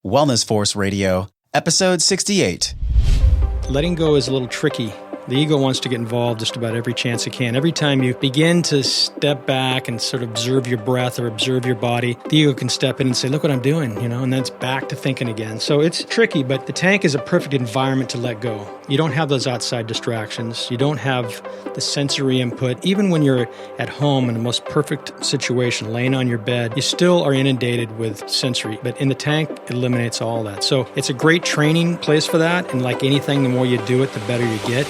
Wellness Force Radio, episode 68. Letting go is a little tricky. The ego wants to get involved just about every chance it can. Every time you begin to step back and sort of observe your breath or observe your body, the ego can step in and say, look what I'm doing, and then it's back to thinking again. So it's tricky, but the tank is a perfect environment to let go. You don't have those outside distractions. You don't have the sensory input. Even when you're at home in the most perfect situation, laying on your bed, you still are inundated with sensory. But in the tank, it eliminates all that. So it's a great training place for that. And like anything, the more you do it, the better you get.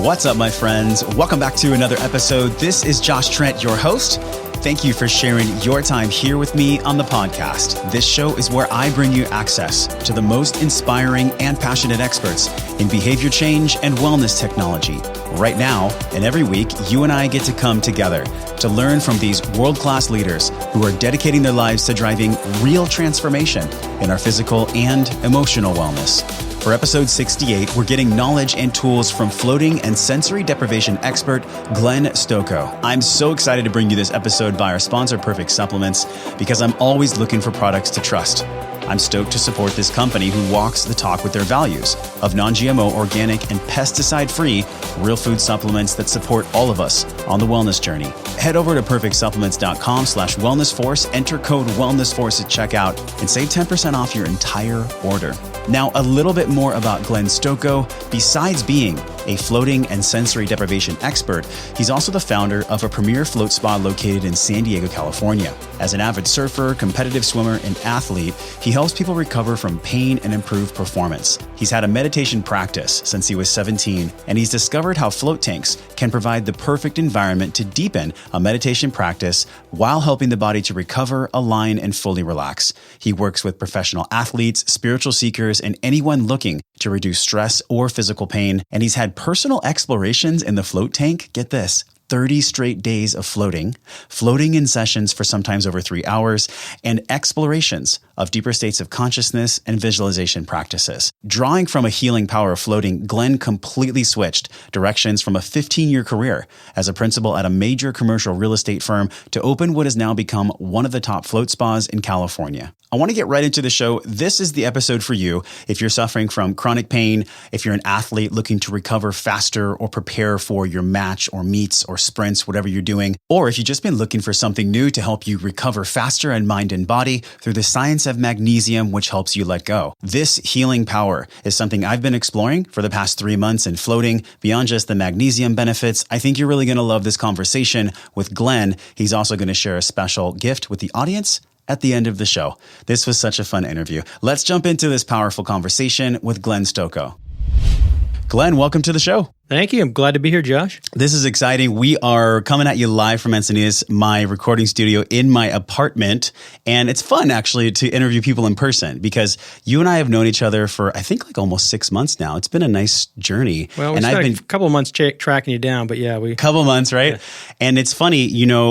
What's up, my friends? Welcome back to another episode. This is Josh Trent, your host. Thank you for sharing your time here with me on the podcast. This show is where I bring you access to the most inspiring and passionate experts in behavior change and wellness technology. Right now and every week, you and I get to come together to learn from these world-class leaders who are dedicating their lives to driving real transformation in our physical and emotional wellness. For episode 68, we're getting knowledge and tools from floating and sensory deprivation expert Glenn Stokoe. I'm so excited to bring you this episode by our sponsor, Perfect Supplements, because I'm always looking for products to trust. I'm stoked to support this company who walks the talk with their values of non-GMO, organic, and pesticide-free real food supplements that support all of us on the wellness journey. Head over to perfectsupplements.com/wellnessforce, enter code wellnessforce at checkout, and save 10% off your entire order. Now, a little bit more about Glenn Stokoe. Besides being a floating and sensory deprivation expert, he's also the founder of a premier float spa located in San Diego, California. As an avid surfer, competitive swimmer, and athlete, he helps people recover from pain and improve performance. He's had a meditation practice since he was 17, and he's discovered how float tanks can provide the perfect environment to deepen a meditation practice while helping the body to recover, align, and fully relax. He works with professional athletes, spiritual seekers, and anyone looking to reduce stress or physical pain. And he's had personal explorations in the float tank. Get this. 30 straight days of floating in sessions for sometimes over 3 hours, and explorations of deeper states of consciousness and visualization practices. Drawing from a healing power of floating, Glenn completely switched directions from a 15-year career as a principal at a major commercial real estate firm to open what has now become one of the top float spas in California. I want to get right into the show. This is the episode for you if you're suffering from chronic pain, if you're an athlete looking to recover faster or prepare for your match or meets or sprints, whatever you're doing, or if you've just been looking for something new to help you recover faster in mind and body through the science of magnesium, which helps you let go. This healing power is something I've been exploring for the past 3 months in floating. Beyond just the magnesium benefits, I think you're really going to love this conversation with Glenn. He's also going to share a special gift with the audience at the end of the show. This was such a fun interview. Let's jump into this powerful conversation with Glenn Stokoe. Glenn, welcome to the show. Thank you. I'm glad to be here, Josh. This is exciting. We are coming at you live from Encinitas, my recording studio in my apartment. And it's fun, actually, to interview people in person because you and I have known each other for, I think, like almost 6 months now. It's been a nice journey. Well, we spent a couple of months tracking you down, but yeah. Couple months, right? Yeah. And it's funny,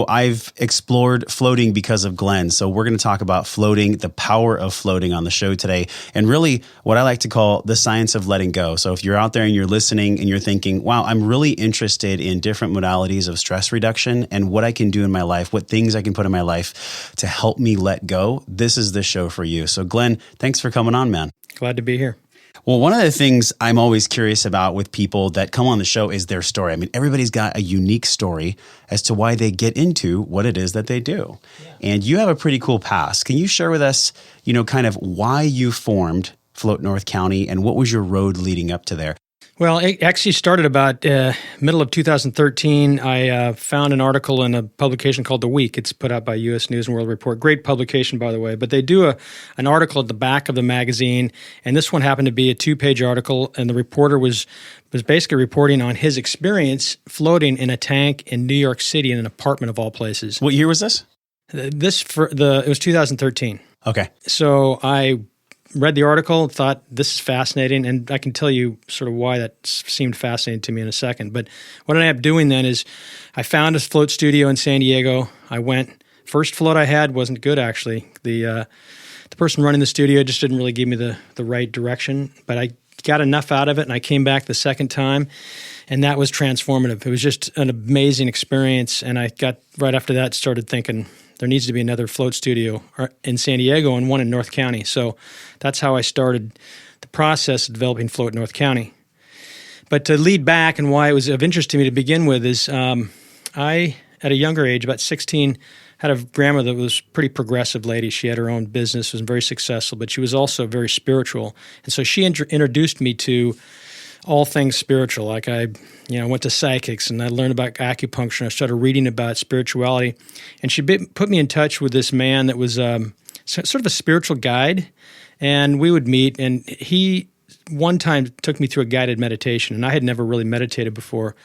I've explored floating because of Glenn. So we're going to talk about floating, the power of floating on the show today, and really what I like to call the science of letting go. So if you're out there and you're listening and you're thinking, wow, I'm really interested in different modalities of stress reduction and what I can do in my life, what things I can put in my life to help me let go, this is the show for you. So Glenn, thanks for coming on, man. Glad to be here. Well, one of the things I'm always curious about with people that come on the show is their story. I mean, everybody's got a unique story as to why they get into what it is that they do. Yeah. And you have a pretty cool past. Can you share with us, kind of why you formed Float North County and what was your road leading up to there? Well, it actually started about middle of 2013. I found an article in a publication called The Week. It's put out by U.S. News and World Report. Great publication, by the way. But they do an article at the back of the magazine, and this one happened to be a 2-page article, and the reporter was basically reporting on his experience floating in a tank in New York City in an apartment of all places. What year was this? It was 2013. Okay. So I read the article, thought this is fascinating, and I can tell you sort of why that seemed fascinating to me in a second. But what I ended up doing then is I found a float studio in San Diego. I went. First float I had wasn't good, actually. The person running the studio just didn't really give me the right direction, but I got enough out of it, and I came back the second time, and that was transformative. It was just an amazing experience, and I got right after that started thinking, there needs to be another float studio in San Diego and one in North County. So that's how I started the process of developing Float North County. But to lead back and why it was of interest to me to begin with is I, at a younger age, about 16, had a grandmother that was a pretty progressive lady. She had her own business, was very successful, but she was also very spiritual. And so she introduced me to all things spiritual. Like I went to psychics and I learned about acupuncture and I started reading about spirituality. And she put me in touch with this man that was sort of a spiritual guide. And we would meet, and he one time took me through a guided meditation, and I had never really meditated before.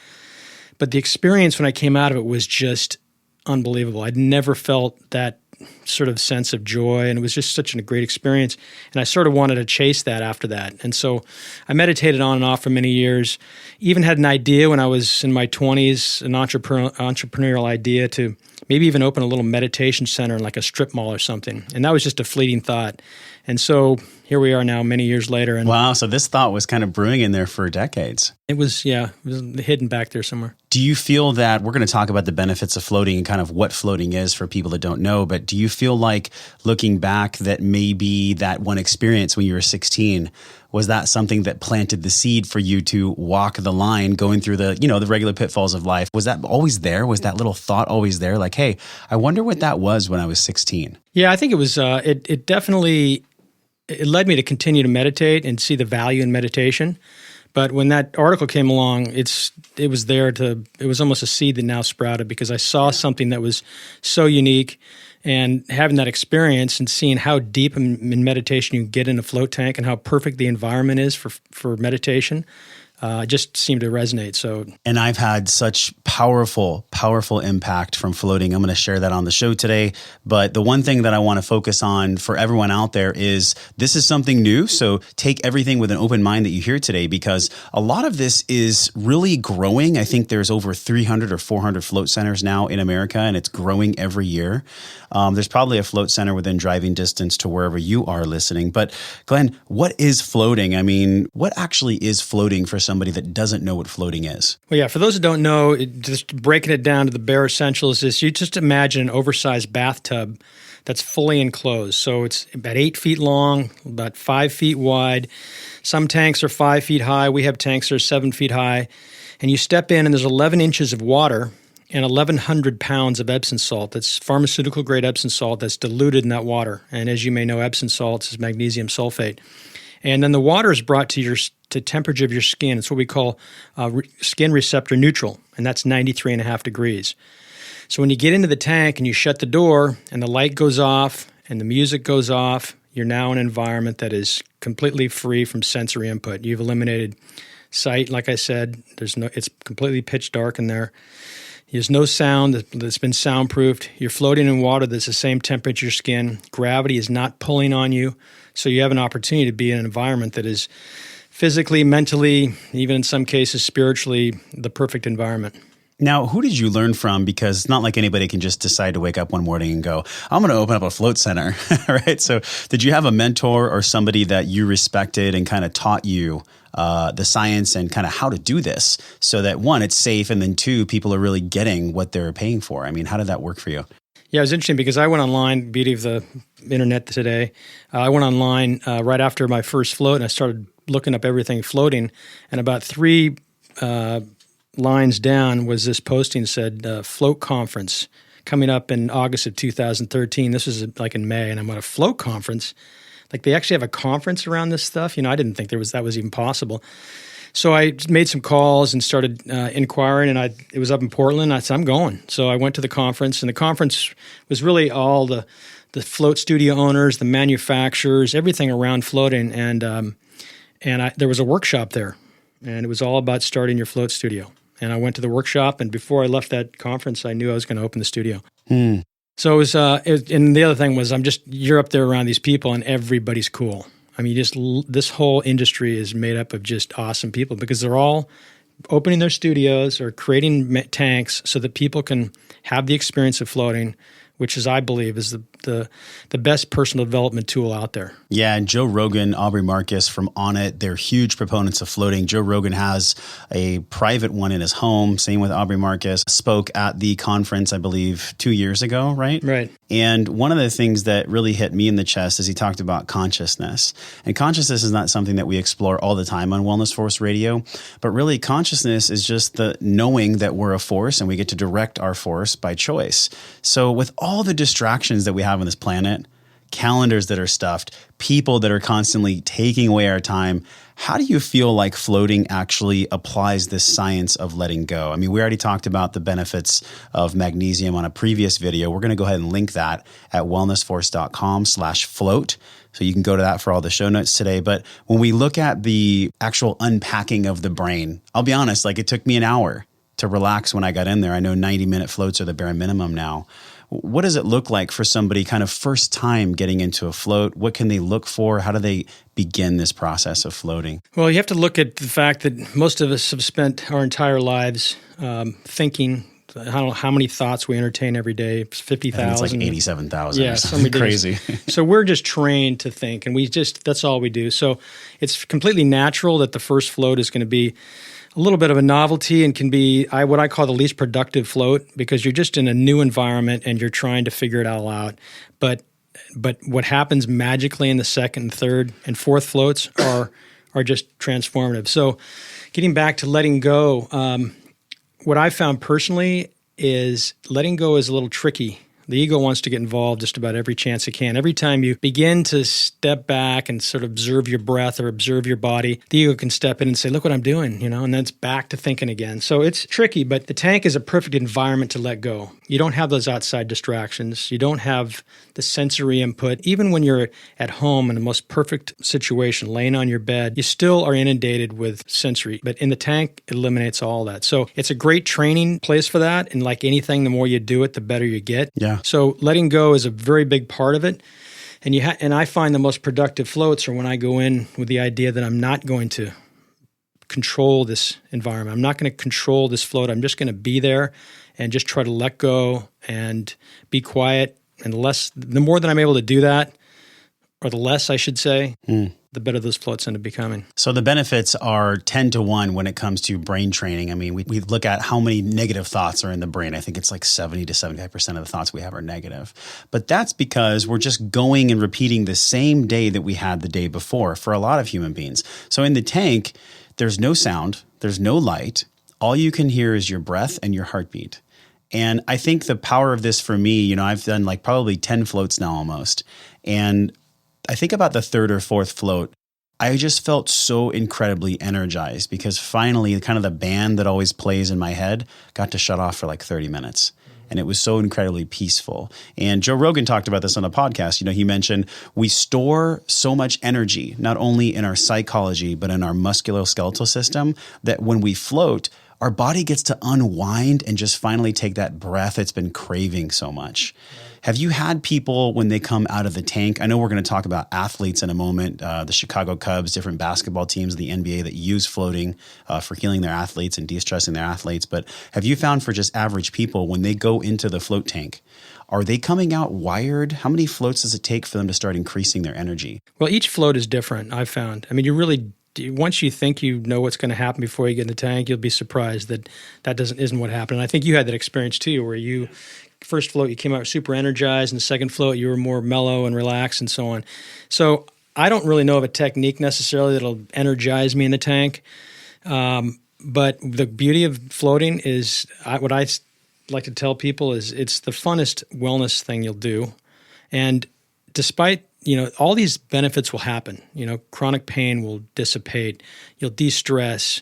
But the experience when I came out of it was just unbelievable. I'd never felt that sort of sense of joy, and it was just such a great experience. And I sort of wanted to chase that after that. And so I meditated on and off for many years, even had an idea when I was in my 20s, an entrepreneurial idea to maybe even open a little meditation center in like a strip mall or something. And that was just a fleeting thought. And so here we are now many years later. And wow, so this thought was kind of brewing in there for decades. It was hidden back there somewhere. Do you feel that, we're going to talk about the benefits of floating and kind of what floating is for people that don't know, but do you feel like looking back that maybe that one experience when you were 16, was that something that planted the seed for you to walk the line going through the, the regular pitfalls of life? Was that always there? Was that little thought always there? Like, hey, I wonder what that was when I was 16. Yeah, I think it was, it definitely, it led me to continue to meditate and see the value in meditation. But when that article came along, it was almost a seed that now sprouted because I saw something that was so unique, and having that experience and seeing how deep in meditation you can get in a float tank and how perfect the environment is for meditation, just seemed to resonate. And I've had such powerful impact from floating. I'm going to share that on the show today. But the one thing that I want to focus on for everyone out there is this is something new. So take everything with an open mind that you hear today, because a lot of this is really growing. I think there's over 300 or 400 float centers now in America, and it's growing every year. There's probably a float center within driving distance to wherever you are listening. But Glenn, what is floating? I mean, what actually is floating for somebody that doesn't know what floating is? Well, yeah, for those that don't know, just breaking it down to the bare essentials is you just imagine an oversized bathtub that's fully enclosed. So it's about 8 feet long, about 5 feet wide. Some tanks are 5 feet high. We have tanks that are 7 feet high. And you step in and there's 11 inches of water and 1,100 pounds of Epsom salt. That's pharmaceutical-grade Epsom salt that's diluted in that water. And as you may know, Epsom salts is magnesium sulfate. And then the water is brought to temperature of your skin. It's what we call skin receptor neutral, and that's 93.5 degrees. So when you get into the tank and you shut the door and the light goes off and the music goes off, you're now in an environment that is completely free from sensory input. You've eliminated sight, like I said. It's completely pitch dark in there. There's no sound that's been soundproofed. You're floating in water that's the same temperature as your skin. Gravity is not pulling on you. So you have an opportunity to be in an environment that is physically, mentally, even in some cases spiritually, the perfect environment. Now, who did you learn from? Because it's not like anybody can just decide to wake up one morning and go, I'm going to open up a float center, right? So did you have a mentor or somebody that you respected and kind of taught you the science and kind of how to do this so that, one, it's safe, and then two, people are really getting what they're paying for? I mean, how did that work for you? Yeah, it was interesting because I went online, beauty of the internet today. I went online right after my first float, and I started looking up everything floating. And about 3 lines down was this posting that said, float conference coming up in August of 2013. This was like in May, and I'm at a float conference. Like they actually have a conference around this stuff. I didn't think that was even possible. So I made some calls and started inquiring, and it was up in Portland. I said, I'm going. So I went to the conference, and the conference was really all the float studio owners, the manufacturers, everything around floating. And there was a workshop there, and it was all about starting your float studio. And I went to the workshop, and before I left that conference, I knew I was going to open the studio. So it was, and the other thing was, you're up there around these people, and everybody's cool. I mean, this whole industry is made up of just awesome people because they're all opening their studios or creating tanks so that people can have the experience of floating, which is, I believe, is the best personal development tool out there. Yeah, and Joe Rogan, Aubrey Marcus from On It, they're huge proponents of floating. Joe Rogan has a private one in his home. Same with Aubrey Marcus. Spoke at the conference, I believe, 2 years ago, right? Right. And one of the things that really hit me in the chest is he talked about consciousness. And consciousness is not something that we explore all the time on Wellness Force Radio, but really consciousness is just the knowing that we're a force and we get to direct our force by choice. So with all the distractions that we have on this planet, calendars that are stuffed, people that are constantly taking away our time, how do you feel like floating actually applies this science of letting go? I mean, we already talked about the benefits of magnesium on a previous video. We're going to go ahead and link that at wellnessforce.com/float. So you can go to that for all the show notes today. But when we look at the actual unpacking of the brain, I'll be honest, like it took me an hour to relax when I got in there. I know 90-minute floats are the bare minimum now. What does it look like for somebody kind of first time getting into a float? What can they look for? How do they begin this process of floating? Well, you have to look at the fact that most of us have spent our entire lives thinking. I don't know how many thoughts we entertain every day. It's 50,000. It's like 87,000. Yeah, or something crazy. So we're just trained to think, and that's all we do. So it's completely natural that the first float is going to be a little bit of a novelty and can be what I call the least productive float, because you're just in a new environment and you're trying to figure it all out. But what happens magically in the second, third, and fourth floats are just transformative. So getting back to letting go, what I found personally is letting go is a little tricky. The ego wants to get involved just about every chance it can. Every time you begin to step back and sort of observe your breath or observe your body, the ego can step in and say, look what I'm doing, and then it's back to thinking again. So it's tricky, but the tank is a perfect environment to let go. You don't have those outside distractions. You don't have the sensory input. Even when you're at home in the most perfect situation, laying on your bed, you still are inundated with sensory. But in the tank, it eliminates all that. So it's a great training place for that. And like anything, the more you do it, the better you get. Yeah. So letting go is a very big part of it. And and I find the most productive floats are when I go in with the idea that I'm not going to control this environment. I'm not going to control this float. I'm just going to be there and just try to let go and be quiet. And the more that I'm able to do that, or the less I should say, the better those floats end up becoming. So the benefits are 10 to 1 when it comes to brain training. I mean, we look at how many negative thoughts are in the brain. I think it's like 70 to 75% of the thoughts we have are negative. But that's because we're just going and repeating the same day that we had the day before for a lot of human beings. So in the tank, there's no sound, there's no light. All you can hear is your breath and your heartbeat. And I think the power of this for me, I've done like probably 10 floats now almost. And I think about the third or fourth float, I just felt so incredibly energized because finally kind of the band that always plays in my head got to shut off for like 30 minutes. And it was so incredibly peaceful. And Joe Rogan talked about this on the podcast. He mentioned we store so much energy, not only in our psychology, but in our muscular skeletal system, that when we float, our body gets to unwind and just finally take that breath it's been craving so much. Have you had people when they come out of the tank? I know we're going to talk about athletes in a moment, the Chicago Cubs, different basketball teams, the NBA that use floating for healing their athletes and de-stressing their athletes. But have you found for just average people, when they go into the float tank, are they coming out wired? How many floats does it take for them to start increasing their energy? Well, each float is different, I've found. I mean, once you think you know what's going to happen before you get in the tank, you'll be surprised that isn't what happened. And I think you had that experience too, where first float, you came out super energized, and the second float, you were more mellow and relaxed and so on. So I don't really know of a technique necessarily that'll energize me in the tank. But the beauty of floating is what I like to tell people is it's the funnest wellness thing you'll do. And despite all these benefits will happen. Chronic pain will dissipate. You'll de-stress.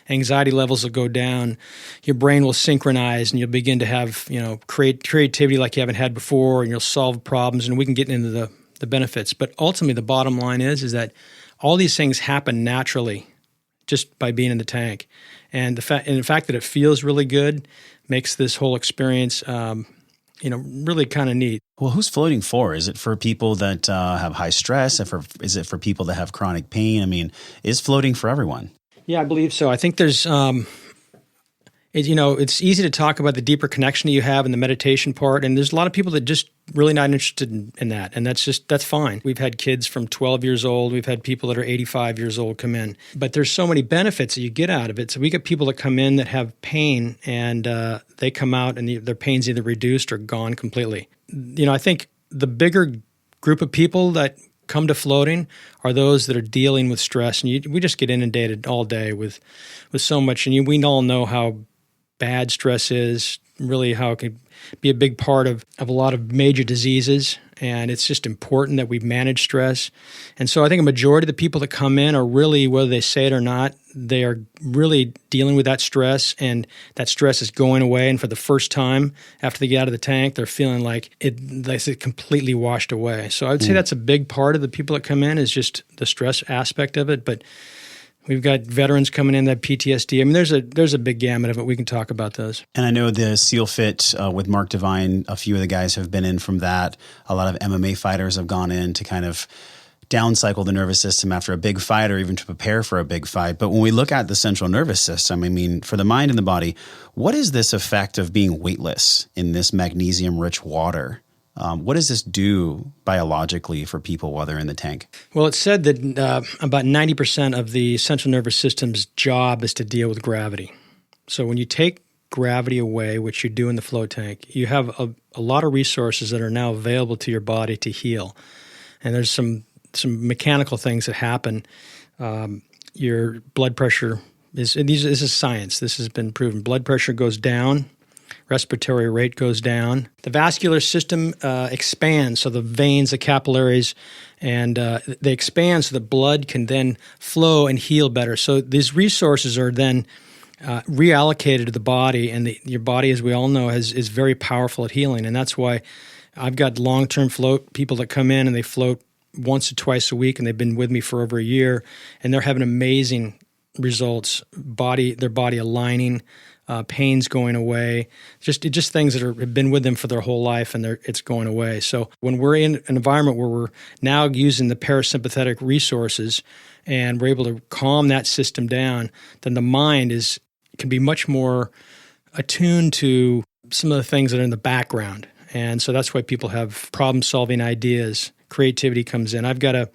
Anxiety levels will go down. Your brain will synchronize, and you'll begin to have, creativity like you haven't had before, and you'll solve problems. And we can get into the benefits. But ultimately, the bottom line is that all these things happen naturally just by being in the tank. And the fact that it feels really good makes this whole experience really kind of neat. Well, who's floating for? Is it for people that have high stress? Is it for people that have chronic pain? I mean, is floating for everyone? Yeah, I believe so. I think there's it's It's easy to talk about the deeper connection that you have in the meditation part, and there's a lot of people that just really not interested in that, and that's fine. We've had kids from 12 years old. We've had people that are 85 years old come in, but there's so many benefits that you get out of it. So we get people that come in that have pain, and they come out and their pain's either reduced or gone completely. I think the bigger group of people that come to floating are those that are dealing with stress, and we just get inundated all day with so much, and we all know how bad stress is, really how it can be a big part of a lot of major diseases, and it's just important that we manage stress. And so I think a majority of the people that come in are really, whether they say it or not, they are really dealing with that stress, and that stress is going away. And for the first time after they get out of the tank, they're feeling like it's completely washed away. So I would say that's a big part of the people that come in, is just the stress aspect of it. But we've got veterans coming in that have PTSD. I mean, there's a big gamut of it. We can talk about those. And I know the SEAL Fit with Mark Devine, a few of the guys have been in from that. A lot of MMA fighters have gone in to kind of downcycle the nervous system after a big fight, or even to prepare for a big fight. But when we look at the central nervous system, I mean, for the mind and the body, what is this effect of being weightless in this magnesium-rich water? What does this do biologically for people while they're in the tank? Well, it's said that about 90% of the central nervous system's job is to deal with gravity. So when you take gravity away, which you do in the float tank, you have a lot of resources that are now available to your body to heal. And there's some mechanical things that happen. Your blood pressure this is science. This has been proven. Blood pressure goes down. Respiratory rate goes down. The vascular system expands, so the veins, the capillaries, and they expand so the blood can then flow and heal better. So these resources are then reallocated to the body, and your body, as we all know, is very powerful at healing. And that's why I've got long-term float people that come in and they float once or twice a week, and they've been with me for over a year, and they're having amazing results. Their body aligning, pains going away, just things that have been with them for their whole life, and it's going away. So when we're in an environment where we're now using the parasympathetic resources and we're able to calm that system down, then the mind can be much more attuned to some of the things that are in the background. And so that's why people have problem-solving ideas. Creativity comes in. I've got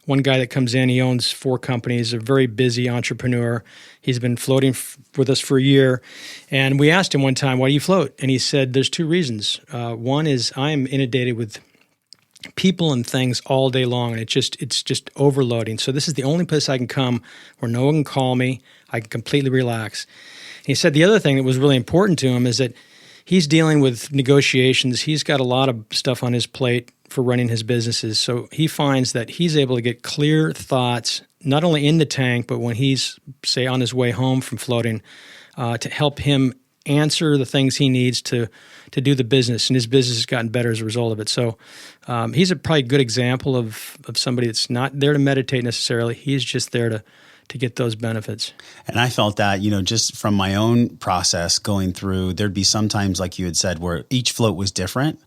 one guy that comes in, he owns 4 companies, a very busy entrepreneur. He's been floating with us for a year. And we asked him one time, why do you float? And he said, there's 2 reasons. One is I am inundated with people and things all day long, and it's just overloading. So this is the only place I can come where no one can call me. I can completely relax. And he said the other thing that was really important to him is that he's dealing with negotiations. He's got a lot of stuff on his plate for running his businesses. So he finds that he's able to get clear thoughts, not only in the tank, but when he's, say, on his way home from floating, to help him answer the things he needs to do the business. And his business has gotten better as a result of it. So he's probably a good example of somebody that's not there to meditate necessarily. He's just there to get those benefits. And I felt that, just from my own process going through, there'd be some times, like you had said, where each float was different,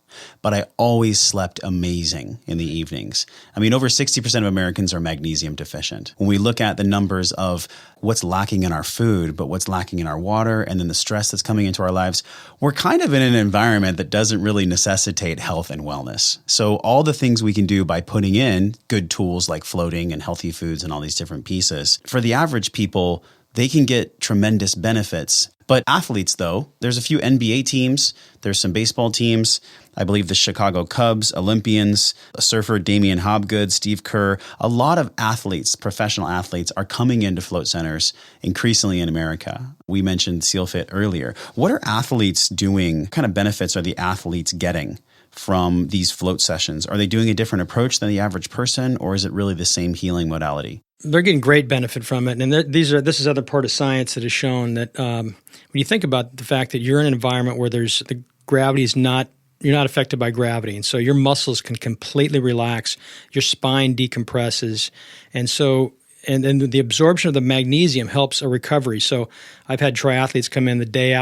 but I always slept amazing in the evenings. I mean, over 60% of Americans are magnesium deficient. When we look at the numbers of what's lacking in our food, but what's lacking in our water, and then the stress that's coming into our lives, we're kind of in an environment that doesn't really necessitate health and wellness. So all the things we can do by putting in good tools like floating and healthy foods and all these different pieces, for the average people, they can get tremendous benefits. But athletes, though, there's a few NBA teams, there's some baseball teams, I believe the Chicago Cubs, Olympians, surfer Damian Hobgood, Steve Kerr, a lot of athletes, professional athletes, are coming into float centers increasingly in America. We mentioned SEALFIT earlier. What are athletes doing? What kind of benefits are the athletes getting from these float sessions? Are they doing a different approach than the average person, or is it really the same healing modality? They're getting great benefit from it. And this is other part of science that has shown that when you think about the fact that you're in an environment where the gravity is not, you're not affected by gravity. And so your muscles can completely relax, your spine decompresses. And so, and then the absorption of the magnesium helps a recovery. So I've had triathletes come in the day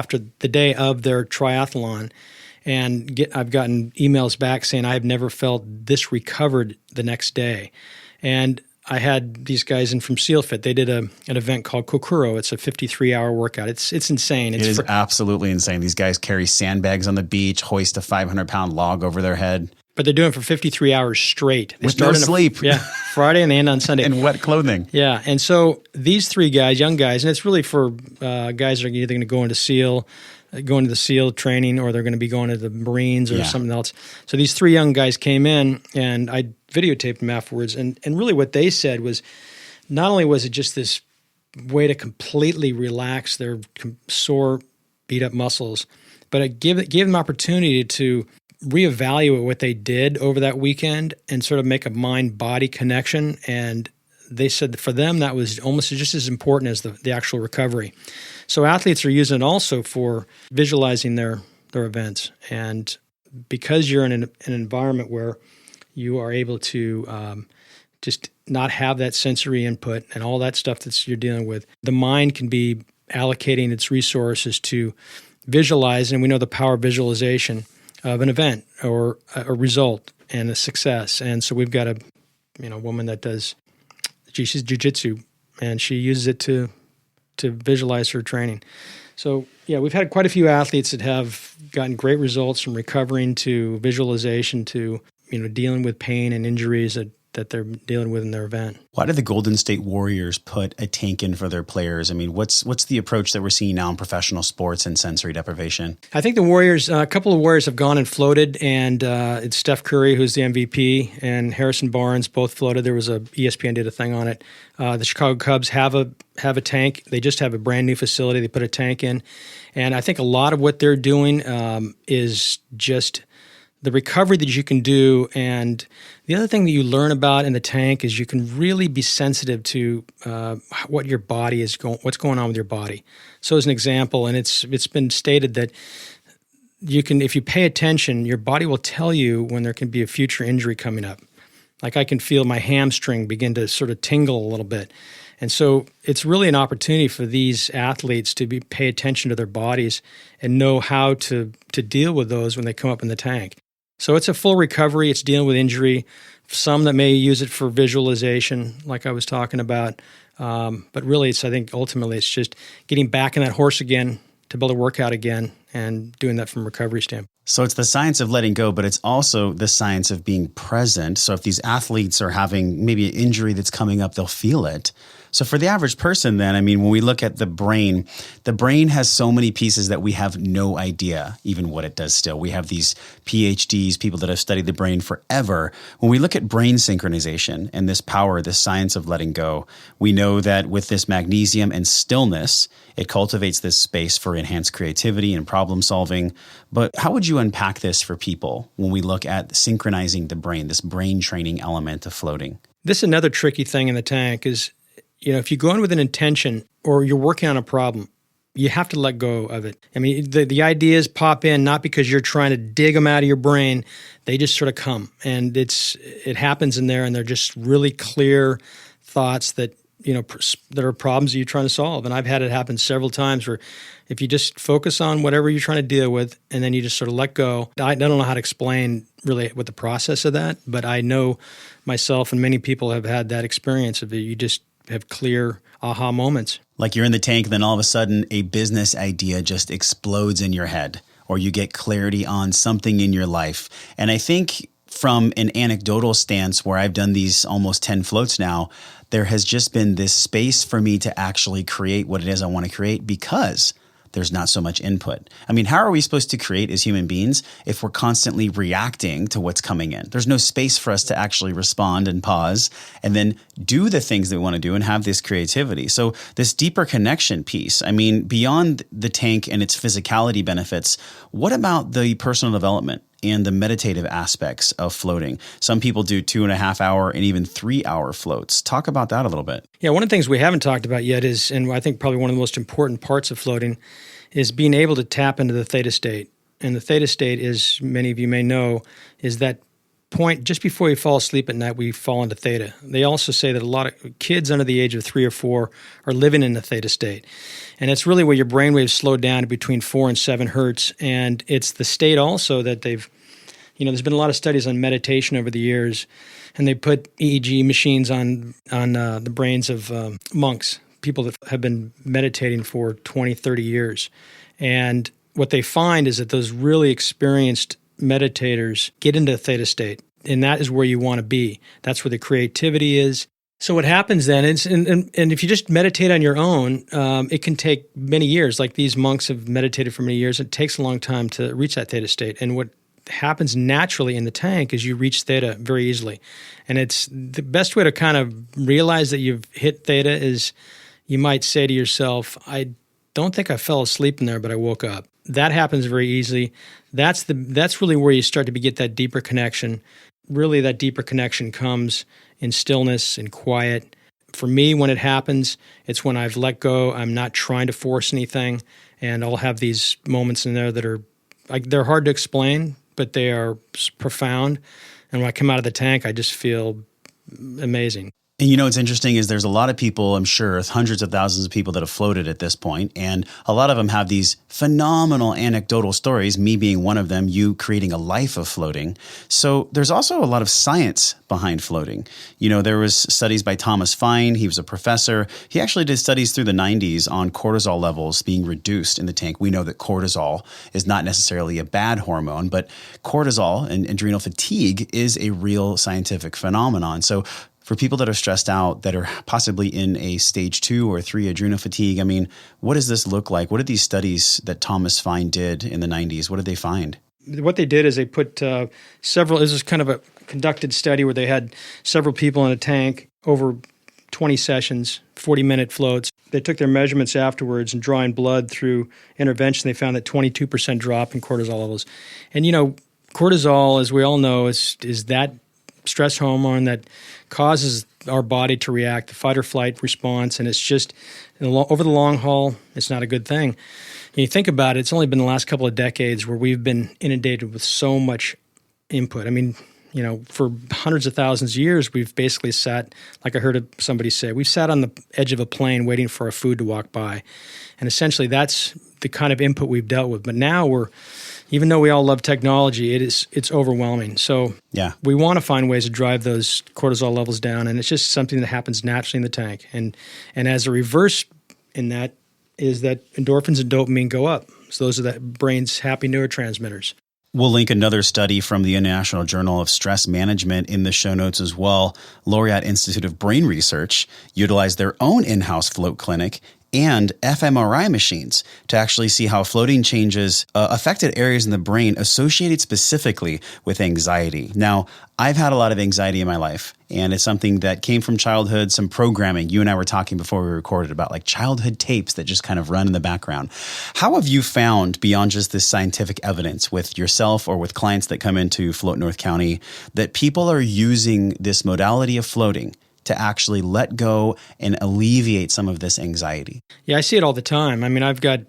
of their triathlon, and I've gotten emails back saying, I've never felt this recovered the next day. And I had these guys in from SealFit. They did an event called Kokuro. It's a 53-hour workout. It's insane. It is absolutely insane. These guys carry sandbags on the beach, hoist a 500-pound log over their head. But they're doing it for 53 hours straight. With no sleep. Friday and they end on Sunday. In wet clothing. Yeah, and so these three guys, young guys, and it's really for guys that are either going to go into the SEAL training, or they're going to be going to the Marines or something else. So these three young guys came in, and I videotaped them afterwards. And really what they said was, not only was it just this way to completely relax their sore, beat-up muscles, but it gave them opportunity to reevaluate what they did over that weekend and sort of make a mind-body connection. And they said that for them, that was almost just as important as the actual recovery. So athletes are using it also for visualizing their events. And because you're in an environment where you are able to just not have that sensory input and all that stuff that you're dealing with, the mind can be allocating its resources to visualize, and we know the power of visualization of an event or a result and a success. And so we've got a woman that does, she's jiu-jitsu, and she uses it to visualize her training. So yeah, we've had quite a few athletes that have gotten great results from recovering to visualization to dealing with pain and injuries that they're dealing with in their event. Why did the Golden State Warriors put a tank in for their players? I mean, what's the approach that we're seeing now in professional sports and sensory deprivation? I think the Warriors, a couple of Warriors have gone and floated, and it's Steph Curry, who's the MVP, and Harrison Barnes both floated. There was ESPN did a thing on it. The Chicago Cubs have a tank. They just have a brand new facility. They put a tank in. And I think a lot of what they're doing is just the recovery that you can do. And the other thing that you learn about in the tank is you can really be sensitive to what your body is what's going on with your body. So as an example, and it's been stated that you can, if you pay attention, your body will tell you when there can be a future injury coming up. Like I can feel my hamstring begin to sort of tingle a little bit. And so it's really an opportunity for these athletes to pay attention to their bodies and know how to deal with those when they come up in the tank. So it's a full recovery. It's dealing with injury. Some that may use it for visualization, like I was talking about. But really, I think ultimately it's just getting back in that horse again to be able to work out again and doing that from a recovery standpoint. So it's the science of letting go, but it's also the science of being present. So if these athletes are having maybe an injury that's coming up, they'll feel it. So for the average person then, I mean, when we look at the brain has so many pieces that we have no idea even what it does still. We have these PhDs, people that have studied the brain forever. When we look at brain synchronization and this power, this science of letting go, we know that with this magnesium and stillness, it cultivates this space for enhanced creativity and problem solving. But how would you unpack this for people when we look at synchronizing the brain, this brain training element of floating? This is another tricky thing in the tank is, if you go in with an intention or you're working on a problem, you have to let go of it. I mean, the ideas pop in not because you're trying to dig them out of your brain. They just sort of come, and it happens in there, and they're just really clear thoughts that that are problems that you're trying to solve. And I've had it happen several times where if you just focus on whatever you're trying to deal with and then you just sort of let go. I don't know how to explain really what the process of that, but I know myself and many people have had that experience of it. You just have clear aha moments. Like you're in the tank, then all of a sudden a business idea just explodes in your head, or you get clarity on something in your life. And I think from an anecdotal stance where I've done these almost 10 floats now, there has just been this space for me to actually create what it is I want to create because there's not so much input. I mean, how are we supposed to create as human beings if we're constantly reacting to what's coming in? There's no space for us to actually respond and pause and then do the things that we want to do and have this creativity. So this deeper connection piece, I mean, beyond the tank and its physicality benefits, what about the personal development and the meditative aspects of floating? Some people do 2.5 hour and even 3 hour floats. Talk about that a little bit. Yeah, one of the things we haven't talked about yet is, and I think probably one of the most important parts of floating, is being able to tap into the Theta State. And the Theta State, is many of you may know, is that point just before you fall asleep at night, we fall into theta. They also say that a lot of kids under the age of 3 or 4 are living in the Theta State. And it's really where your brainwaves slow down to between 4 and 7 hertz. And it's the state also that they've There's been a lot of studies on meditation over the years, and they put EEG machines on the brains of monks, people that have been meditating for 20, 30 years. And what they find is that those really experienced meditators get into Theta State, and that is where you want to be. That's where the creativity is. So what happens then is, and if you just meditate on your own, it can take many years. Like these monks have meditated for many years. It takes a long time to reach that Theta State. And what happens naturally in the tank is you reach Theta very easily. And it's the best way to kind of realize that you've hit Theta is you might say to yourself, I don't think I fell asleep in there, but I woke up. That happens very easily. That's really where you start to get that deeper connection. Really, that deeper connection comes in stillness and quiet. For me, when it happens, it's when I've let go. I'm not trying to force anything, and I'll have these moments in there that are they're hard to explain, but they are profound. And when I come out of the tank, I just feel amazing. And what's interesting is there's a lot of people, I'm sure, hundreds of thousands of people that have floated at this point, and a lot of them have these phenomenal anecdotal stories, me being one of them, you creating a life of floating. So there's also a lot of science behind floating. There was studies by Thomas Fine. He was a professor. He actually did studies through the 90s on cortisol levels being reduced in the tank. We know that cortisol is not necessarily a bad hormone, but cortisol and adrenal fatigue is a real scientific phenomenon. So for people that are stressed out, that are possibly in a stage 2 or 3 adrenal fatigue, what does this look like? What did these studies that Thomas Fine did in the 90s, what did they find? What they did is they put this is kind of a conducted study where they had several people in a tank over 20 sessions, 40-minute floats. They took their measurements afterwards and drawing blood through intervention. They found that 22% drop in cortisol levels. And, cortisol, as we all know, is that stress hormone that causes our body to react, the fight or flight response, and it's just, over the long haul, it's not a good thing. And you think about it, it's only been the last couple of decades where we've been inundated with so much input. For hundreds of thousands of years, we've basically sat, like I heard somebody say, we've sat on the edge of a plane waiting for our food to walk by. And essentially that's the kind of input we've dealt with. But now even though we all love technology, it's overwhelming. So yeah, we want to find ways to drive those cortisol levels down, and it's just something that happens naturally in the tank. And as a reverse in that is that endorphins and dopamine go up. So those are the brain's happy neurotransmitters. We'll link another study from the International Journal of Stress Management in the show notes as well. Laureate Institute of Brain Research utilized their own in-house float clinic and fMRI machines to actually see how floating changes affected areas in the brain associated specifically with anxiety. Now, I've had a lot of anxiety in my life, and it's something that came from childhood, some programming. You and I were talking before we recorded about like childhood tapes that just kind of run in the background. How have you found, beyond just this scientific evidence with yourself or with clients that come into Float North County, that people are using this modality of floating to actually let go and alleviate some of this anxiety? Yeah, I see it all the time. I've got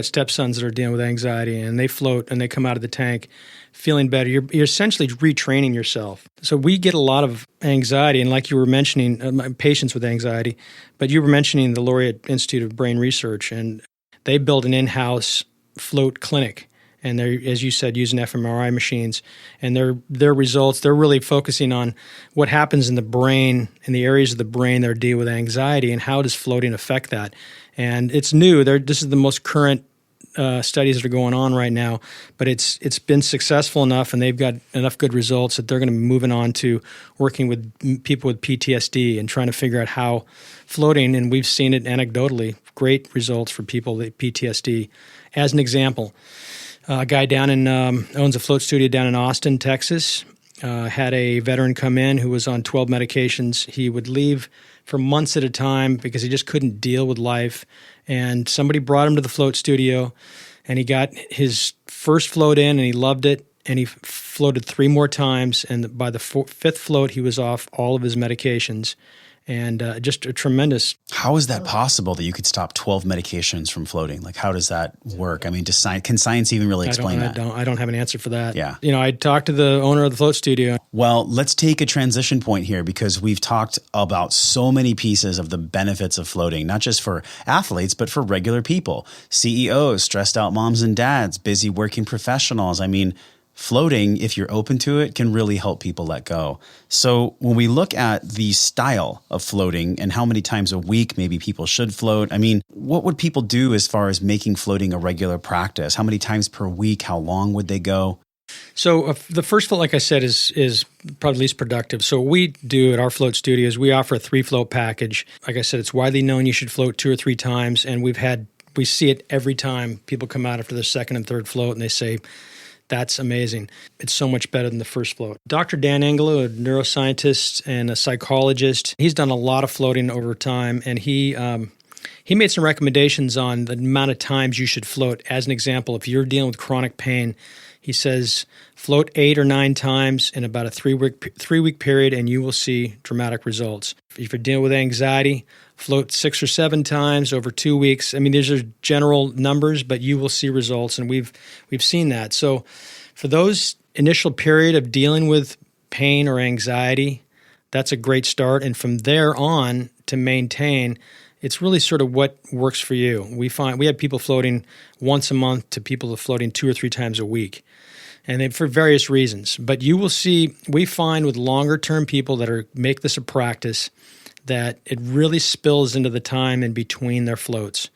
stepsons that are dealing with anxiety, and they float and they come out of the tank feeling better. You're essentially retraining yourself. So we get a lot of anxiety, and like you were mentioning, patients with anxiety, but you were mentioning the Laureate Institute of Brain Research, and they built an in-house float clinic. And they're, as you said, using fMRI machines. And their results, they're really focusing on what happens in the brain, in the areas of the brain that are dealing with anxiety, and how does floating affect that. And it's new. This is the most current studies that are going on right now, but it's been successful enough, and they've got enough good results that they're going to be moving on to working with people with PTSD and trying to figure out how floating, and we've seen it anecdotally, great results for people with PTSD. As an example, a guy owns a float studio down in Austin, Texas, had a veteran come in who was on 12 medications. He would leave for months at a time because he just couldn't deal with life. And somebody brought him to the float studio, and he got his first float in, and he loved it. And he floated 3 more times. And by the 5th float, he was off all of his medications. And just a tremendous. How is that possible that you could stop 12 medications from floating? Like, how does that work? Can science even really explain that? I don't have an answer for that. Yeah. I talked to the owner of the float studio. Well, let's take a transition point here, because we've talked about so many pieces of the benefits of floating, not just for athletes, but for regular people, CEOs, stressed out moms and dads, busy working professionals. floating, if you're open to it, can really help people let go. So when we look at the style of floating and how many times a week maybe people should float, I mean, what would people do as far as making floating a regular practice? How many times per week? How long would they go? So the first float, like I said, is probably least productive. So what we do at our float studios, we offer a 3-float package. Like I said, it's widely known you should float 2 or 3 times, and we see it every time people come out after their second and third float, and they say, that's amazing. It's so much better than the first float. Dr. Dan Engelou, a neuroscientist and a psychologist, he's done a lot of floating over time, and he made some recommendations on the amount of times you should float. As an example, if you're dealing with chronic pain, he says float 8 or 9 times in about a 3-week period, and you will see dramatic results. If you're dealing with anxiety, float 6 or 7 times over 2 weeks. I mean, these are general numbers, but you will see results, and we've seen that. So for those initial period of dealing with pain or anxiety, that's a great start. And from there on to maintain, it's really sort of what works for you. We have people floating once a month to people floating 2 or 3 times a week, and for various reasons. But you will see, we find with longer-term people that make this a practice, that it really spills into the time in between their floats.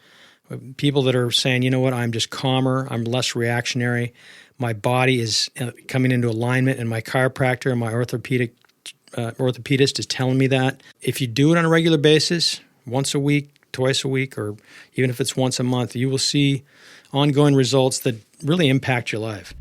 People that are saying, you know what, I'm just calmer, I'm less reactionary, my body is coming into alignment, and my chiropractor and my orthopedist is telling me that. If you do it on a regular basis, once a week, twice a week, or even if it's once a month, you will see ongoing results that really impact your life.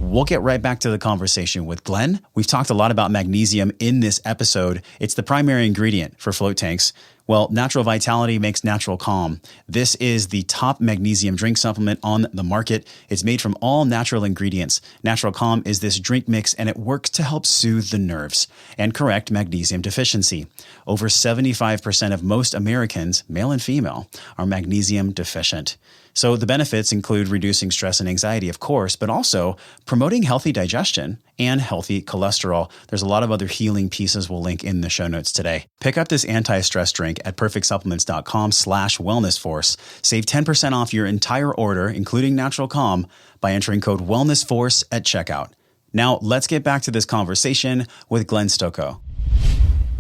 We'll get right back to the conversation with Glenn. We've talked a lot about magnesium in this episode. It's the primary ingredient for float tanks. Well, Natural Vitality makes Natural Calm. This is the top magnesium drink supplement on the market. It's made from all natural ingredients. Natural Calm is this drink mix, and it works to help soothe the nerves and correct magnesium deficiency. Over 75% of most Americans, male and female, are magnesium deficient. So the benefits include reducing stress and anxiety, of course, but also promoting healthy digestion and healthy cholesterol. There's a lot of other healing pieces we'll link in the show notes today. Pick up this anti-stress drink at perfectsupplements.com/wellnessforce. Save 10% off your entire order, including Natural Calm, by entering code wellnessforce at checkout. Now, let's get back to this conversation with Glenn Stokoe.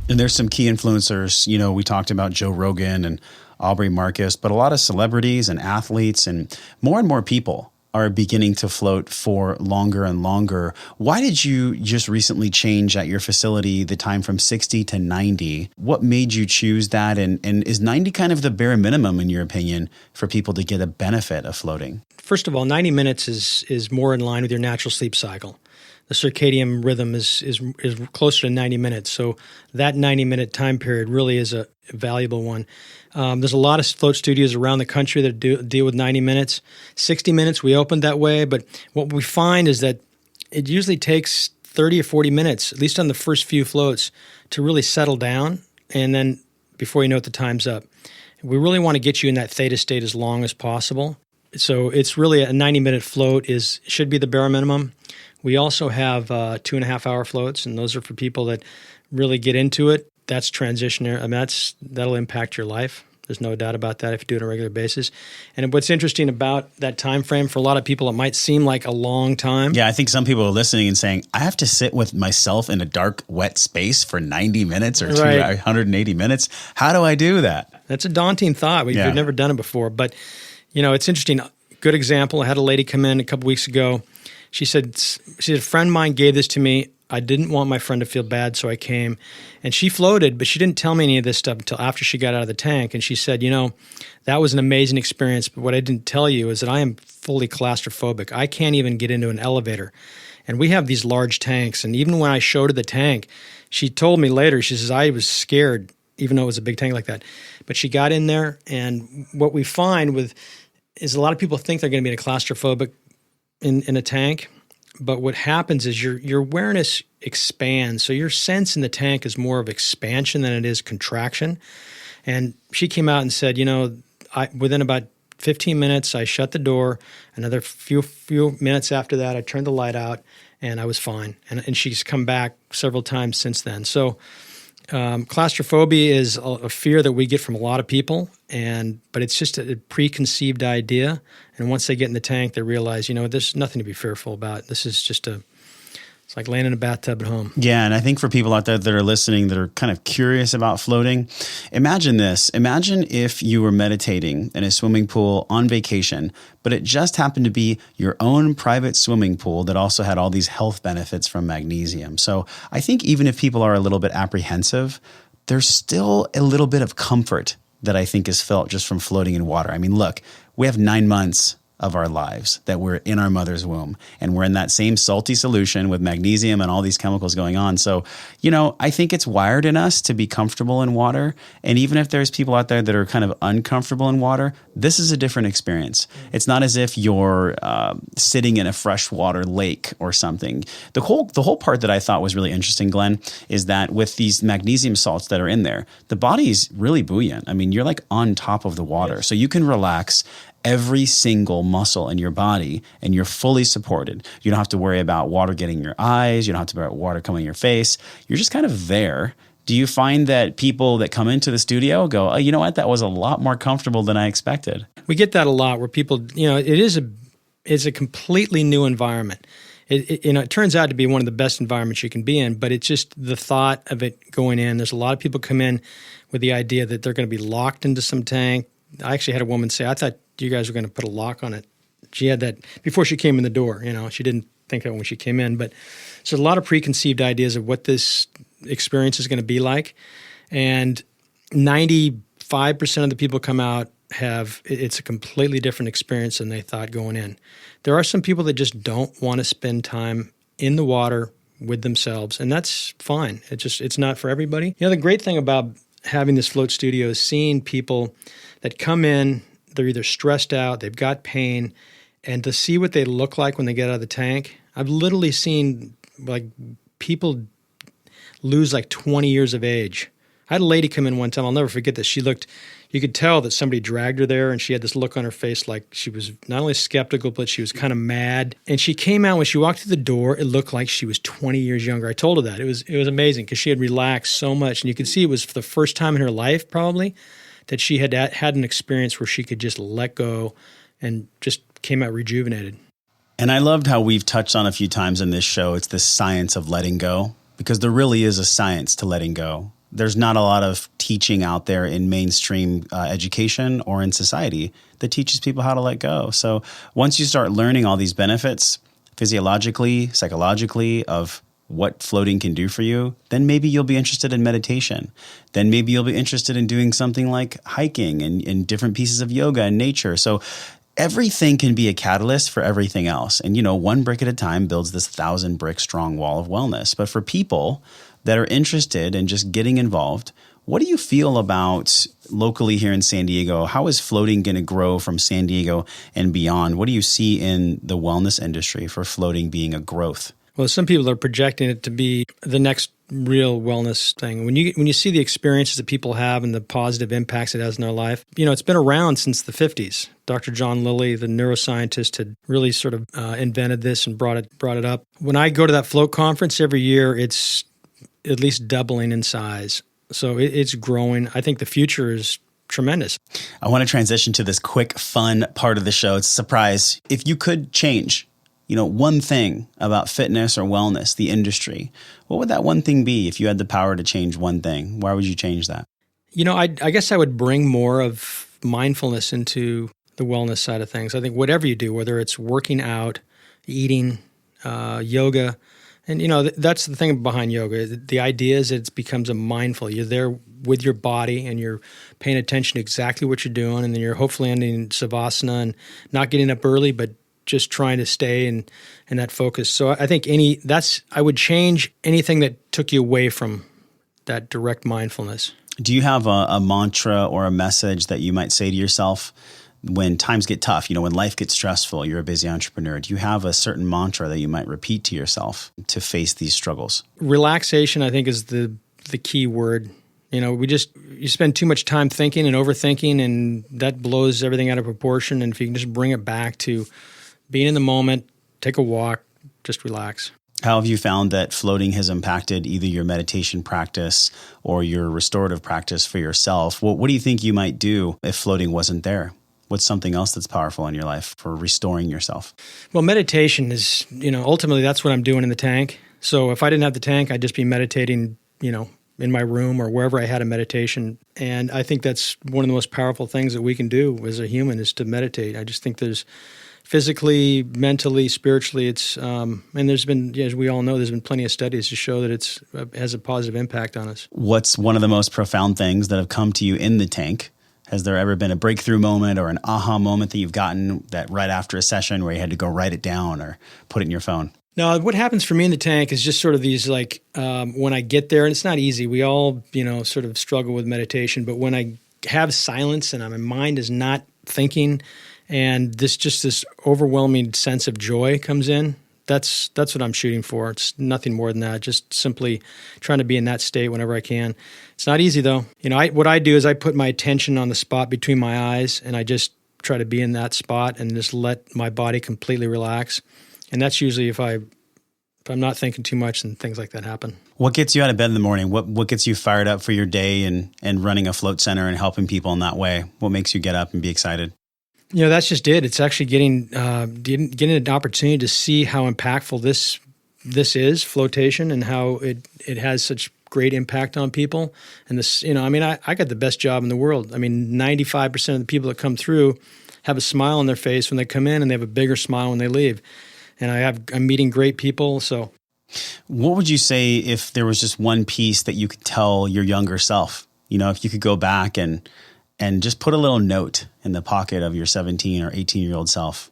And there's some key influencers. You know, we talked about Joe Rogan and Aubrey Marcus, but a lot of celebrities and athletes and more people are beginning to float for longer and longer. Why did you just recently change at your facility the time from 60 to 90? What made you choose that? And is 90 kind of the bare minimum, in your opinion, for people to get a benefit of floating? First of all, 90 minutes is more in line with your natural sleep cycle. The circadian rhythm is closer to 90 minutes. So that 90-minute time period really is a valuable one. There's a lot of float studios around the country that deal with 90 minutes. 60 minutes, we opened that way. But what we find is that it usually takes 30 or 40 minutes, at least on the first few floats, to really settle down. And then before you know it, the time's up. We really want to get you in that theta state as long as possible. So it's really a 90-minute float should be the bare minimum. We also have 2.5-hour floats, and those are for people that really get into it. That's transitionary. I mean, that'll impact your life. There's no doubt about that if you do it on a regular basis. And what's interesting about that time frame, for a lot of people, it might seem like a long time. Yeah, I think some people are listening and saying, I have to sit with myself in a dark, wet space for 90 minutes or 180 minutes. How do I do that? That's a daunting thought. We've never done it before. But, you know, it's interesting. Good example. I had a lady come in a couple weeks ago. She said, a friend of mine gave this to me. I didn't want my friend to feel bad, so I came. And she floated, but she didn't tell me any of this stuff until after she got out of the tank. And she said, you know, that was an amazing experience, but what I didn't tell you is that I am fully claustrophobic. I can't even get into an elevator. And we have these large tanks. And even when I showed her the tank, she told me later, she says, I was scared, even though it was a big tank like that. But she got in there, and what we find is a lot of people think they're going to be in a claustrophobic in a tank, but what happens is your awareness expands. So your sense in the tank is more of expansion than it is contraction. And she came out and said, you know, within about 15 minutes, I shut the door. Another few minutes after that, I turned the light out, and I was fine. And she's come back several times since then. So Claustrophobia is a fear that we get from a lot of people, but it's just a preconceived idea. And once they get in the tank, they realize, there's nothing to be fearful about. This is just it's like laying in a bathtub at home. Yeah, and I think for people out there that are listening that are kind of curious about floating, imagine this. Imagine if you were meditating in a swimming pool on vacation, but it just happened to be your own private swimming pool that also had all these health benefits from magnesium. So I think even if people are a little bit apprehensive, there's still a little bit of comfort that I think is felt just from floating in water. I mean, look, we have 9 months of our lives that we're in our mother's womb, and we're in that same salty solution with magnesium and all these chemicals going on. So, I think it's wired in us to be comfortable in water. And even if there's people out there that are kind of uncomfortable in water, this is a different experience. It's not as if you're sitting in a freshwater lake or something. The whole part that I thought was really interesting, Glenn, is that with these magnesium salts that are in there, the body's really buoyant. I mean, you're like on top of the water. Yes. So you can relax every single muscle in your body, and you're fully supported. You don't have to worry about water getting in your eyes. You don't have to worry about water coming in your face. You're just kind of there. Do you find that people that come into the studio go, oh, you know what? That was a lot more comfortable than I expected? We get that a lot where people, it's a completely new environment. It turns out to be one of the best environments you can be in, but it's just the thought of it going in. There's a lot of people come in with the idea that they're going to be locked into some tank. I actually had a woman say, I thought you guys were going to put a lock on it. She had that before she came in the door. She didn't think that when she came in. But there's a lot of preconceived ideas of what this experience is going to be like. And 95% of the people come out it's a completely different experience than they thought going in. There are some people that just don't want to spend time in the water with themselves, and that's fine. It's not for everybody. The great thing about having this float studio is seeing people that come in, they're either stressed out, they've got pain, and to see what they look like when they get out of the tank. I've literally seen people lose 20 years of age. I had a lady come in one time, I'll never forget this. You could tell that somebody dragged her there, and she had this look on her face like she was not only skeptical, but she was kind of mad. And she came out, when she walked through the door, it looked like she was 20 years younger. I told her that. It was amazing because she had relaxed so much. And you could see it was for the first time in her life probably that she had an experience where she could just let go and just came out rejuvenated. And I loved how we've touched on a few times in this show, it's the science of letting go, because there really is a science to letting go. There's not a lot of teaching out there in mainstream education or in society that teaches people how to let go. So once you start learning all these benefits physiologically, psychologically of what floating can do for you, then maybe you'll be interested in meditation. Then maybe you'll be interested in doing something like hiking and different pieces of yoga and nature. So everything can be a catalyst for everything else. And, one brick at a time builds this 1,000 brick strong wall of wellness. But for people that are interested in just getting involved, what do you feel about locally here in San Diego? How is floating going to grow from San Diego and beyond? What do you see in the wellness industry for floating being a growth? Well, some people are projecting it to be the next real wellness thing. When you see the experiences that people have and the positive impacts it has in their life, it's been around since the 50s. Dr. John Lilly, the neuroscientist, had really sort of invented this and brought it up. When I go to that float conference every year, it's at least doubling in size. So it's growing. I think the future is tremendous. I want to transition to this quick, fun part of the show. It's a surprise. If you could change, one thing about fitness or wellness, the industry, what would that one thing be if you had the power to change one thing? Why would you change that? I guess I would bring more of mindfulness into the wellness side of things. I think whatever you do, whether it's working out, eating, yoga, and that's the thing behind yoga. The idea is it becomes a mindful. You're there with your body and you're paying attention to exactly what you're doing, and then you're hopefully ending savasana and not getting up early, but just trying to stay in that focus. So I think I would change anything that took you away from that direct mindfulness. Do you have a mantra or a message that you might say to yourself when times get tough, when life gets stressful, you're a busy entrepreneur? Do you have a certain mantra that you might repeat to yourself to face these struggles? Relaxation, I think, is the key word. You spend too much time thinking and overthinking, and that blows everything out of proportion. And if you can just bring it back to being in the moment, take a walk, just relax. How have you found that floating has impacted either your meditation practice or your restorative practice for yourself? What do you think you might do if floating wasn't there? What's something else that's powerful in your life for restoring yourself? Well, meditation is, ultimately that's what I'm doing in the tank. So if I didn't have the tank, I'd just be meditating, in my room or wherever I had a meditation. And I think that's one of the most powerful things that we can do as a human is to meditate. I just think there's physically, mentally, spiritually, it's, and there's been, as we all know, there's been plenty of studies to show that it has a positive impact on us. What's one of the most profound things that have come to you in the tank? Has there ever been a breakthrough moment or an aha moment that you've gotten that right after a session where you had to go write it down or put it in your phone? No, what happens for me in the tank is just sort of these when I get there, and it's not easy. We all, sort of struggle with meditation, but when I have silence and my mind is not thinking and this overwhelming sense of joy comes in, that's what I'm shooting for. It's nothing more than that, just simply trying to be in that state whenever I can. It's not easy though. What I do is I put my attention on the spot between my eyes and I just try to be in that spot and just let my body completely relax. And that's usually if I'm not thinking too much and things like that happen. What gets you out of bed in the morning? What gets you fired up for your day and running a float center and helping people in that way? What makes you get up and be excited? That's just it. It's actually getting an opportunity to see how impactful this is, flotation, and how it has such great impact on people. And this, I got the best job in the world. 95% of the people that come through have a smile on their face when they come in, and they have a bigger smile when they leave. And I'm meeting great people. So, what would you say if there was just one piece that you could tell your younger self? If you could go back and just put a little note in the pocket of your 17 or 18-year-old self,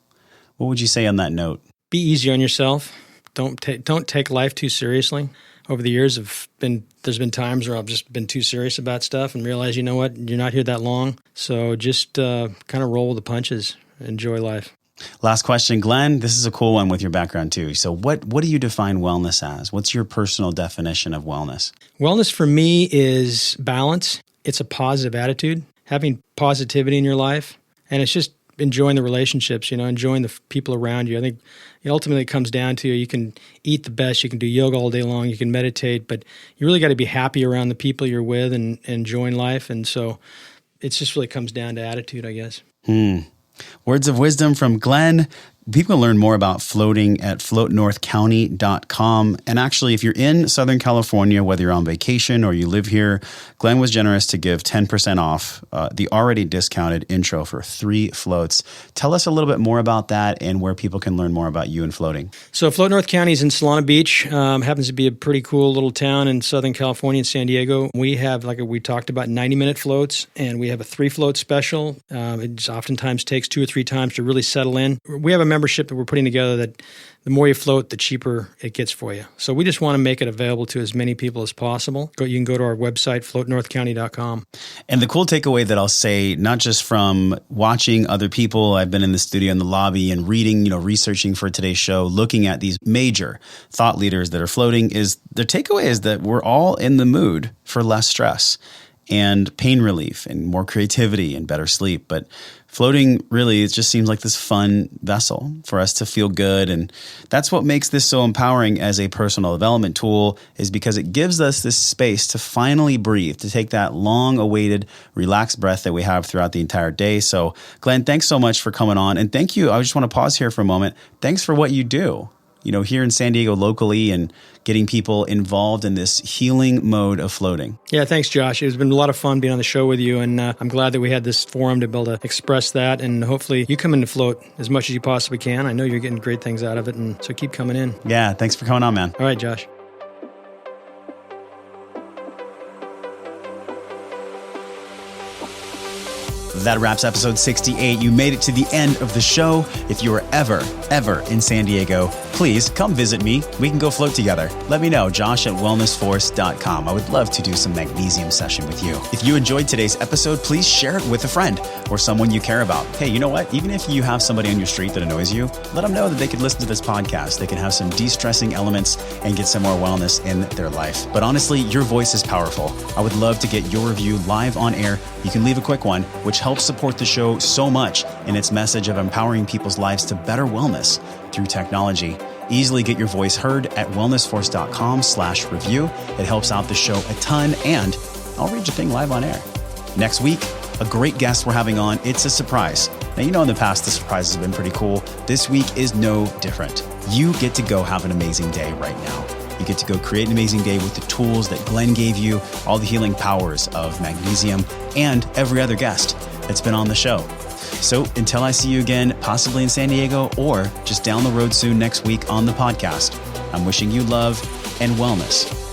what would you say on that note? Be easy on yourself. Don't take life too seriously. Over the years, there's been times where I've just been too serious about stuff and realized, you know what, you're not here that long. So just kind of roll with the punches. Enjoy life. Last question, Glenn. This is a cool one with your background too. So what do you define wellness as? What's your personal definition of wellness? Wellness for me is balance. It's a positive attitude, having positivity in your life. And it's just enjoying the relationships, enjoying the people around you. I think ultimately it comes down to you can eat the best, you can do yoga all day long, you can meditate, but you really got to be happy around the people you're with and enjoying life. And so it just really comes down to attitude, I guess. Words of wisdom from Glenn. People can learn more about floating at floatnorthcounty.com. And actually, if you're in Southern California, whether you're on vacation or you live here, Glenn was generous to give 10% off the already discounted intro for 3 floats. Tell us a little bit more about that and where people can learn more about you and floating. So Float North County is in Solana Beach. Happens to be a pretty cool little town in Southern California in San Diego. We have, like we talked about, 90-minute floats, and we have a 3-float special. It oftentimes takes 2 or 3 times to really settle in. We have a membership that we're putting together that the more you float, the cheaper it gets for you. So we just want to make it available to as many people as possible. You can go to our website, floatnorthcounty.com. And the cool takeaway that I'll say, not just from watching other people, I've been in the studio in the lobby and reading, researching for today's show, looking at these major thought leaders that are floating, is the takeaway is that we're all in the mood for less stress and pain relief and more creativity and better sleep. But floating really, it just seems like this fun vessel for us to feel good. And that's what makes this so empowering as a personal development tool, is because it gives us this space to finally breathe, to take that long-awaited, relaxed breath that we have throughout the entire day. So Glenn, thanks so much for coming on. And thank you. I just want to pause here for a moment. Thanks for what you do, here in San Diego locally and getting people involved in this healing mode of floating. Yeah, thanks, Josh. It's been a lot of fun being on the show with you, and I'm glad that we had this forum to be able to express that, and hopefully you come in to float as much as you possibly can. I know you're getting great things out of it, and so keep coming in. Yeah, thanks for coming on, man. All right, Josh. That wraps episode 68. You made it to the end of the show. If you are ever in San Diego, please come visit me. We can go float together. Let me know, josh@wellnessforce.com. I would love to do some magnesium session with you. If you enjoyed today's episode, please share it with a friend or someone you care about. Hey, you know what? Even if you have somebody on your street that annoys you, let them know that they could listen to this podcast. They can have some de-stressing elements and get some more wellness in their life. But honestly, your voice is powerful. I would love to get your review live on air. You can leave a quick one, which helps support the show so much in its message of empowering people's lives to better wellness through technology. Easily get your voice heard at wellnessforce.com/review. It helps out the show a ton, and I'll read your thing live on air. Next week, a great guest we're having on. It's a surprise. Now, you know, in the past, the surprises have been pretty cool. This week is no different. You get to go have an amazing day right now. You get to go create an amazing day with the tools that Glenn gave you, all the healing powers of magnesium, and every other guest that's been on the show. So until I see you again, possibly in San Diego or just down the road soon next week on the podcast, I'm wishing you love and wellness.